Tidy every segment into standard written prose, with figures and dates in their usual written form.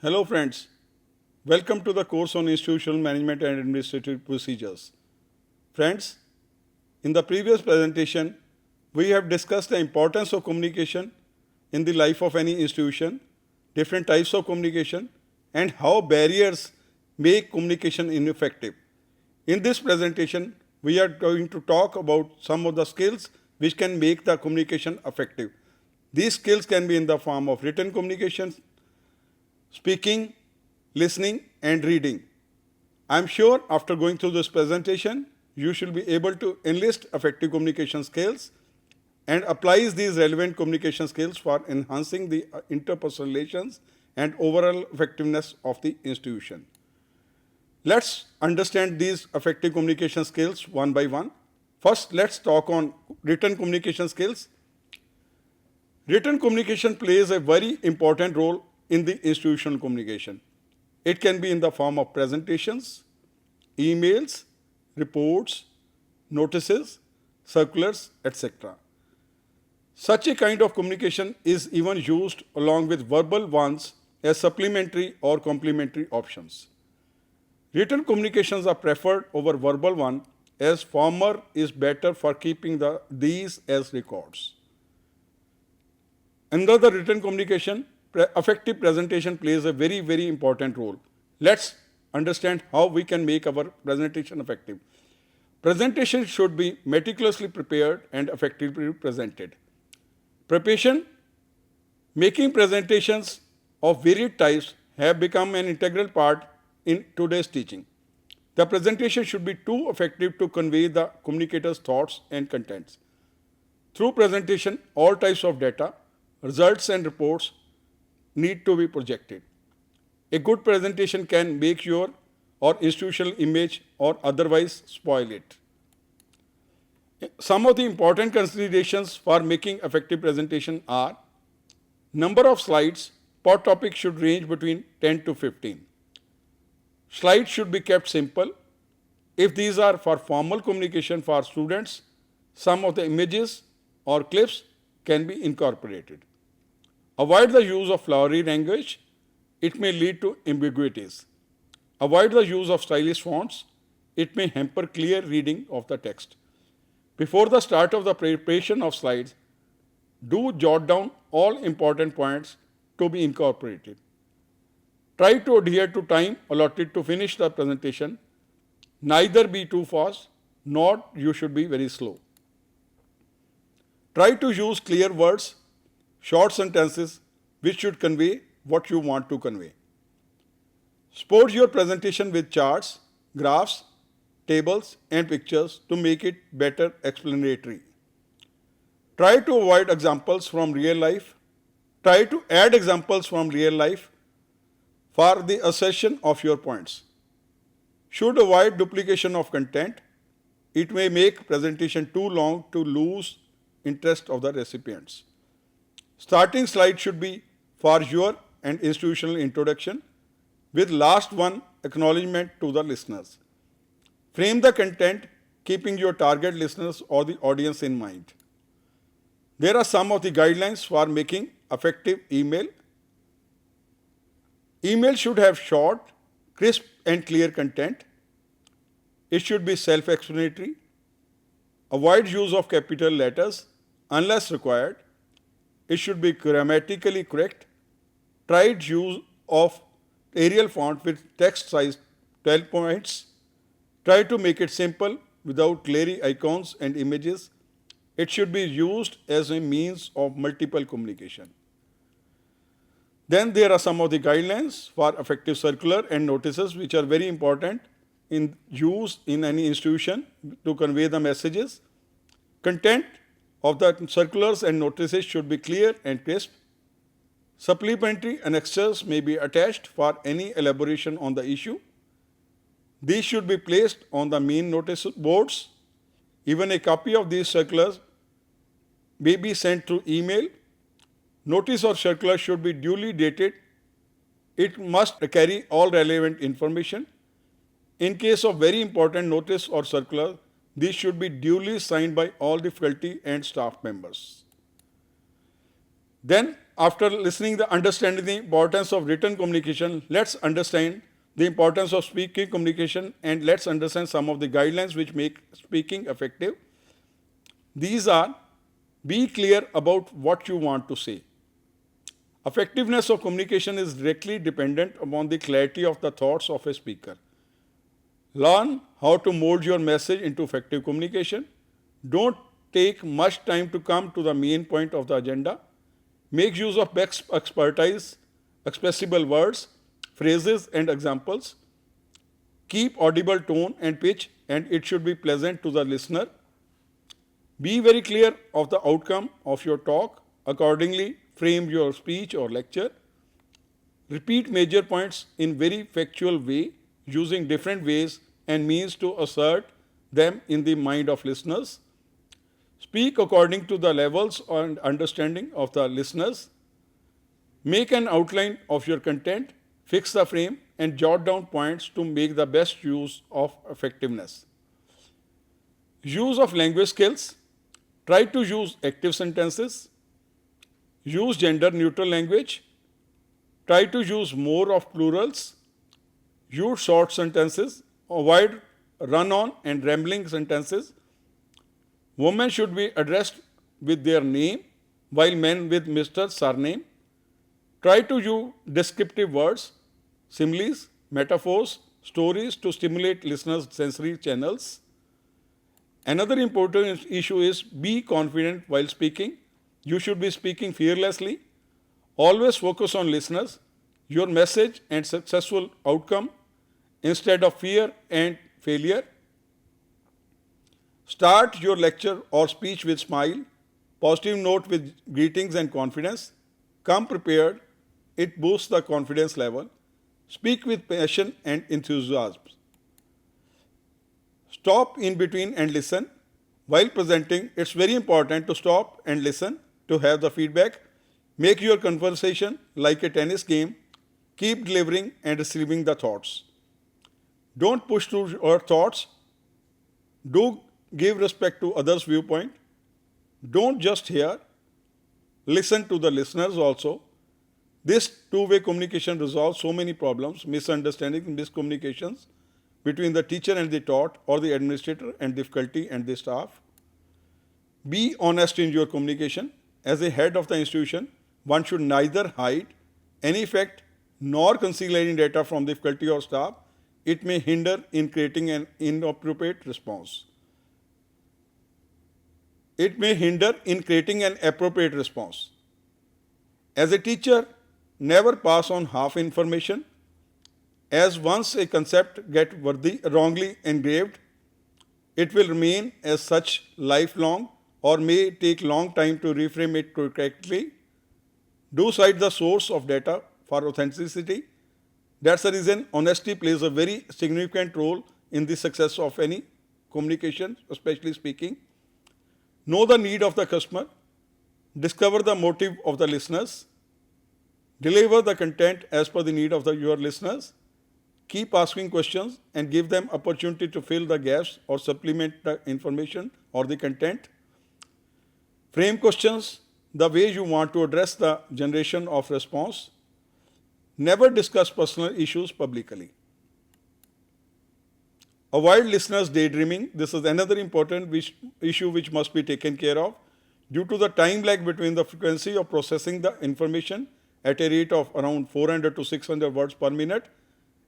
Hello friends, welcome to the course on Institutional Management and Administrative Procedures. Friends, in the previous presentation, we have discussed the importance of communication in the life of any institution, different types of communication, and how barriers make communication ineffective. In this presentation, we are going to talk about some of the skills which can make the communication effective. These skills can be in the form of written communication, speaking, listening, and reading. I'm sure after going through this presentation, you should be able to enlist effective communication skills and applies these relevant communication skills for enhancing the interpersonal relations and overall effectiveness of the institution. Let's understand these effective communication skills one by one. First, let's talk on written communication skills. Written communication plays a very important role in the institutional communication. It can be in the form of presentations, emails, reports, notices, circulars, etc. Such a kind of communication is even used along with verbal ones as supplementary or complementary options. Written communications are preferred over verbal one as former is better for keeping these as records. Under the written communication, effective presentation plays a very important role. Let's understand how we can make our presentation effective. Presentation should be meticulously prepared and effectively presented. Preparation, making presentations of varied types have become an integral part in today's teaching. The presentation should be too effective to convey the communicator's thoughts and contents. Through presentation, all types of data, results and reports need to be projected. A good presentation can make your or institutional image or otherwise spoil it. Some of the important considerations for making effective presentation are: number of slides per topic should range between 10 to 15. Slides should be kept simple. If these are for formal communication for students, some of the images or clips can be incorporated. Avoid the use of flowery language. It may lead to ambiguities. Avoid the use of stylish fonts. It may hamper clear reading of the text. Before the start of the preparation of slides, do jot down all important points to be incorporated. Try to adhere to time allotted to finish the presentation. Neither be too fast, nor you should be very slow. Try to use clear words, short sentences which should convey what you want to convey. Support your presentation with charts, graphs, tables, and pictures to make it better explanatory. Try to avoid examples from real life. Try to add examples from real life for the assertion of your points. Should avoid duplication of content. It may make presentation too long to lose interest of the recipients. Starting slide should be for your and institutional introduction, with last one acknowledgement to the listeners. Frame the content keeping your target listeners or the audience in mind. There are some of the guidelines for making effective email. Email should have short, crisp and clear content. It should be self-explanatory. Avoid use of capital letters unless required. It should be grammatically correct. Try use of Arial font with text size 12 points. Try to make it simple without glary icons and images. It should be used as a means of multiple communication. Then there are some of the guidelines for effective circular and notices which are very important in use in any institution to convey the messages. Content of the circulars and notices should be clear and crisp. Supplementary annexures may be attached for any elaboration on the issue. These should be placed on the main notice boards. Even a copy of these circulars may be sent through email. Notice or circular should be duly dated. It must carry all relevant information. In case of very important notice or circular, these should be duly signed by all the faculty and staff members. Then after understanding the importance of written communication, let's understand the importance of speaking communication, and let's understand some of the guidelines which make speaking effective. These are: be clear about what you want to say. Effectiveness of communication is directly dependent upon the clarity of the thoughts of a speaker. Learn how to mold your message into effective communication. Don't take much time to come to the main point of the agenda. Make use of best expertise, expressible words, phrases, and examples. Keep audible tone and pitch, and it should be pleasant to the listener. Be very clear of the outcome of your talk. Accordingly, frame your speech or lecture. Repeat major points in very factual way, using different ways and means to assert them in the mind of listeners. Speak according to the levels and understanding of the listeners. Make an outline of your content, fix the frame, and jot down points to make the best use of effectiveness. Use of language skills. Try to use active sentences. Use gender neutral language. Try to use more of plurals. Use short sentences. Avoid run-on and rambling sentences. Women should be addressed with their name, while men with Mr. surname. Try to use descriptive words, similes, metaphors, stories to stimulate listeners' sensory channels. Another important issue is be confident while speaking. You should be speaking fearlessly. Always focus on listeners, your message, and successful outcome instead of fear and failure. Start your lecture or speech with smile, positive note with greetings and confidence. Come prepared. It boosts the confidence level. Speak with passion and enthusiasm. Stop in between and listen. While presenting, it's very important to stop and listen to have the feedback. Make your conversation like a tennis game. Keep delivering and receiving the thoughts. Don't push through your thoughts. Do give respect to others' viewpoint. Don't just hear. Listen to the listeners also. This two-way communication resolves so many problems, misunderstandings, miscommunications between the teacher and the taught, or the administrator and the faculty and the staff. Be honest in your communication. As a head of the institution, one should neither hide any fact nor conceal any data from the faculty or staff. It may hinder in creating an inappropriate response. As a teacher, never pass on half information, as once a concept gets wrongly engraved, it will remain as such lifelong or may take long time to reframe it correctly. Do cite the source of data for authenticity. That's the reason honesty plays a very significant role in the success of any communication, especially speaking. Know the need of the customer. Discover the motive of the listeners. Deliver the content as per the need of your listeners. Keep asking questions and give them opportunity to fill the gaps or supplement the information or the content. Frame questions the way you want to address the generation of response. Never discuss personal issues publicly. Avoid listeners' daydreaming. This is another important issue which must be taken care of. Due to the time lag between the frequency of processing the information at a rate of around 400 to 600 words per minute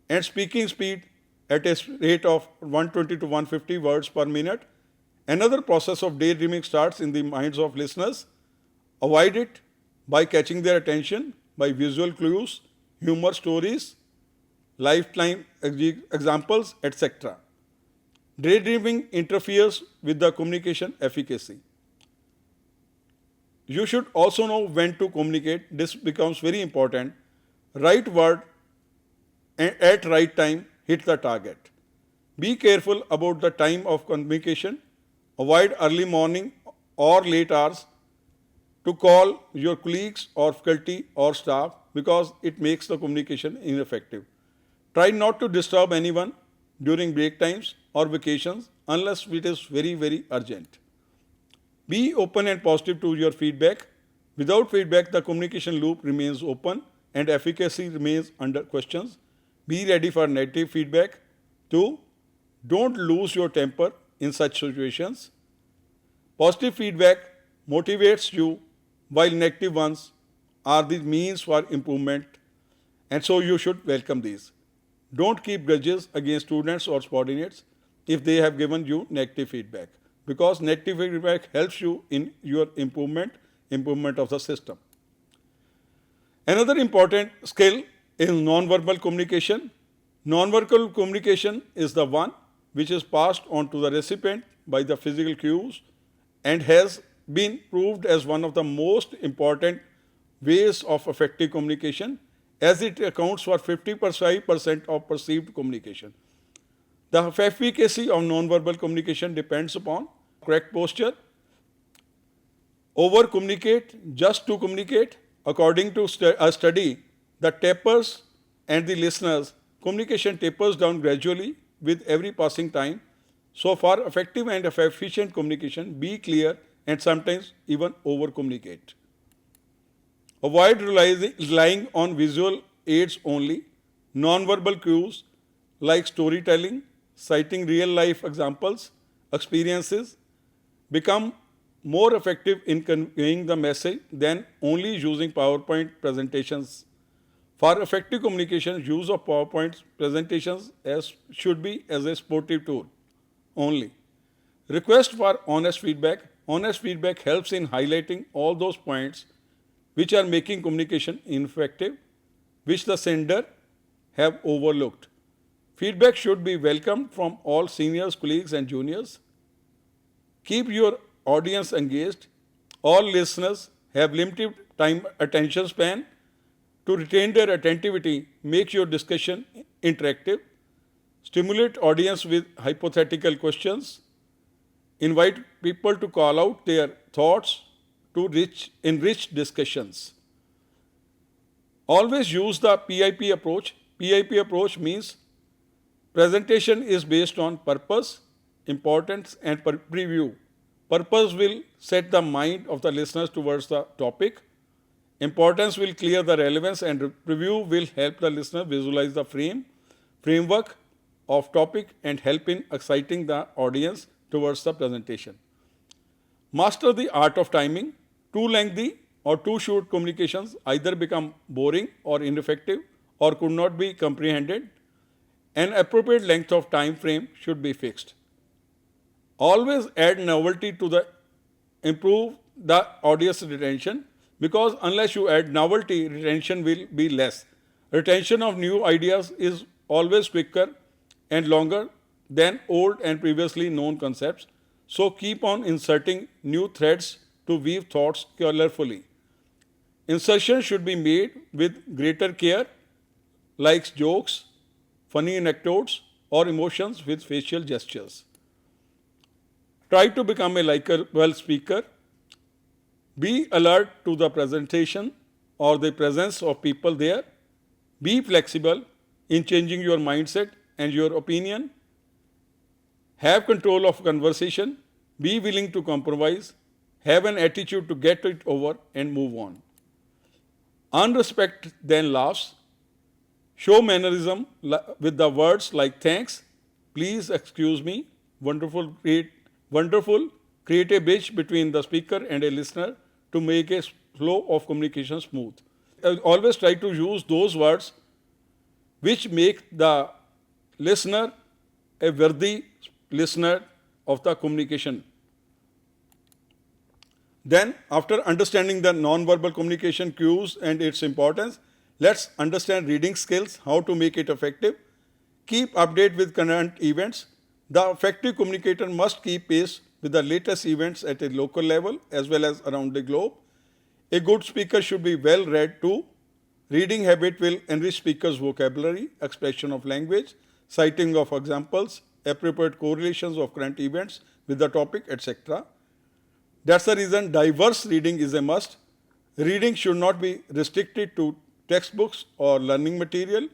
and speaking speed at a rate of 120 to 150 words per minute, another process of daydreaming starts in the minds of listeners. Avoid it by catching their attention by visual clues, humor stories, lifetime examples, etc. Daydreaming interferes with the communication efficacy. You should also know when to communicate. This becomes very important. Right word and at right time, hit the target. Be careful about the time of communication. Avoid early morning or late hours to call your colleagues or faculty or staff because it makes the communication ineffective. Try not to disturb anyone during break times or vacations unless it is very, very urgent. Be open and positive to your feedback Without feedback, the communication loop remains open and efficacy remains under questions. Be ready for negative feedback. 2. Don't lose your temper in such situations. Positive feedback motivates you, while negative ones are the means for improvement, and so you should welcome these. Don't keep grudges against students or subordinates if they have given you negative feedback, because negative feedback helps you in your improvement of the system. Another important skill is non-verbal communication. Non-verbal communication is the one which is passed on to the recipient by the physical cues and has been proved as one of the most important ways of effective communication, as it accounts for 55% of perceived communication. The efficacy of non-verbal communication depends upon correct posture. Over communicate just to communicate. According to a study, the tapers and the listeners, communication tapers down gradually with every passing time. So, for effective and efficient communication, be clear and sometimes even over communicate. Avoid relying on visual aids only. Non-verbal cues like storytelling, citing real life examples, experiences become more effective in conveying the message than only using PowerPoint presentations. For effective communication, use of PowerPoint presentations should be as a supportive tool only. Request for honest feedback. Honest feedback helps in highlighting all those points which are making communication ineffective, which the sender have overlooked. Feedback should be welcomed from all seniors, colleagues and juniors. Keep your audience engaged. All listeners have limited time attention span. To retain their attentivity, make your discussion interactive. Stimulate audience with hypothetical questions. Invite people to call out their thoughts to enrich discussions. Always use the PIP approach. PIP approach means presentation is based on purpose, importance and preview. Purpose will set the mind of the listeners towards the topic. Importance will clear the relevance and preview will help the listener visualize the framework of topic and help in exciting the audience towards the presentation. Master the art of timing. Too lengthy or too short communications either become boring or ineffective or could not be comprehended. An appropriate length of time frame should be fixed. Always add novelty to improve the audience retention, because unless you add novelty, retention will be less. Retention of new ideas is always quicker and longer than old and previously known concepts. So keep on inserting new threads to weave thoughts colorfully. Insertion should be made with greater care, like jokes, funny anecdotes, or emotions with facial gestures. Try to become a likable speaker. Be alert to the presentation or the presence of people there. Be flexible in changing your mindset and your opinion. Have control of conversation. Be willing to compromise. Have an attitude to get it over and move on. Unrespect then laughs. Show mannerism with the words like thanks, please excuse me, wonderful, create a bridge between the speaker and a listener to make a flow of communication smooth. Always try to use those words which make the listener a worthy listener of the communication. Then, after understanding the non-verbal communication cues and its importance, let's understand reading skills, how to make it effective. Keep update with current events. The effective communicator must keep pace with the latest events at a local level as well as around the globe. A good speaker should be well read too. Reading habit will enrich speaker's vocabulary, expression of language, citing of examples, appropriate correlations of current events with the topic, etc. That's the reason diverse reading is a must. Reading should not be restricted to textbooks or learning material.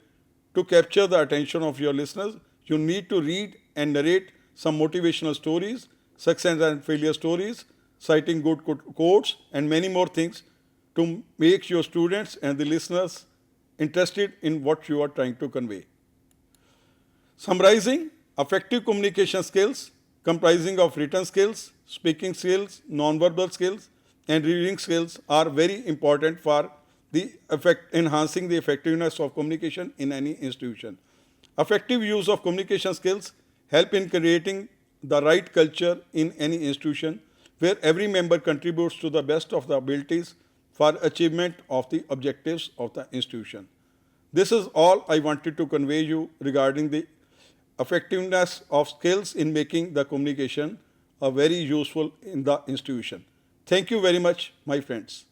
To capture the attention of your listeners, you need to read and narrate some motivational stories, success and failure stories, citing good quotes, and many more things to make your students and the listeners interested in what you are trying to convey. Summarizing, effective communication skills comprising of written skills, speaking skills, non-verbal skills, and reading skills are very important for enhancing the effectiveness of communication in any institution. Effective use of communication skills help in creating the right culture in any institution where every member contributes to the best of the abilities for achievement of the objectives of the institution. This is all I wanted to convey you regarding the effectiveness of skills in making the communication very useful in the institution. Thank you very much, my friends.